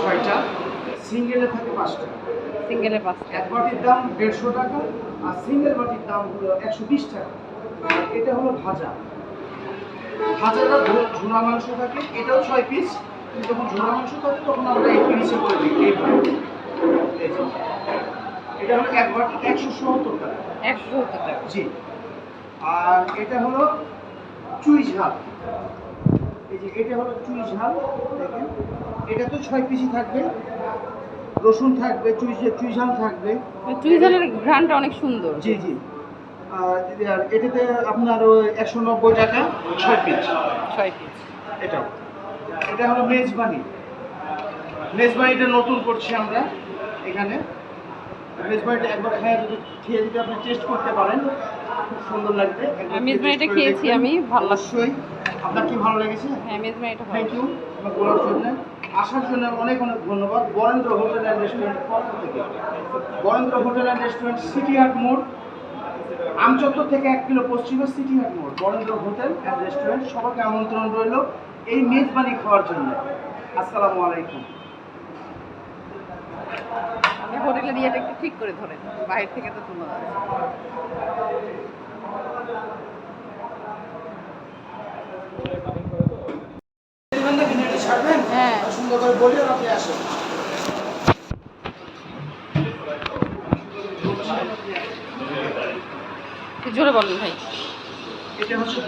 6টা, সিঙ্গেলে থাকে 5টা। সিঙ্গেলে 5টা। এক বাটির দাম 150 টাকা, আর সিঙ্গেল বাটির দাম হলো 120 টাকা। আর এটা হলো ভাজা। ভাজাটা ঝুনা মাংস থাকে, এটাও 6 পিস। কিন্তু যখন ঝুনা মাংস থাকে তখন আমরা এই পিসে করে দিই এইভাবে। এই যে। এটা হলো এক বাটি 170 টাকা। 170 টাকা। জি। আর এটা হলো চুই ঝাল। এই যে এটা হলো চুই ঝাল, দেখেন। এটা তো 6 পিসই থাকবে। রসুন থাকবে, চুই ঝাল থাকবে। চুই ঝালের ঘ্রাণটা অনেক সুন্দর। জি জি। আর এটাতে আপনার ওই 190 টাকা 6 পিস। 6 পিস। এটা হলো মেজবানি। মেজবানিটা নতুন করছি আমরা এখানে। মেজবানিটা একবার খেয়ে যদি আপনি টেস্ট করতে পারেন, খুব সুন্দর লাগবে। মেজবানিটা খেয়েছি আমি, ভালো লাগছে। অবশ্যই। আপনার কি ভালো লেগেছে? হ্যাঁ, মেজবানিটা ভালো। থ্যাংক ইউ আমার বলার জন্য। আসার জন্য অনেক অনেক ধন্যবাদ। বরেন্দ্র হোটেল অ্যান্ড রেস্টুরেন্টের পক্ষ থেকে। Barendra hotel and restaurant, city হাট মোড়, আমচত্বর থেকে 1 কিলো পশ্চিমে, সিটি হাট মোড়, বরেন্দ্র হোটেল অ্যান্ড রেস্টুরেন্ট। সবাইকে আমন্ত্রণ রইল এই মেজবানি খাওয়ার জন্য। আসসালামু আলাইকুম। আপনি হোটেলে দিয়ে একটু ঠিক করে ধরেন, বাইরে থেকে তো তোলা যাচ্ছে। হ্যাঁ, সুন্দর করে বলি আর আপনি আসেন। জোরে বলেন ভাই। এটা হচ্ছে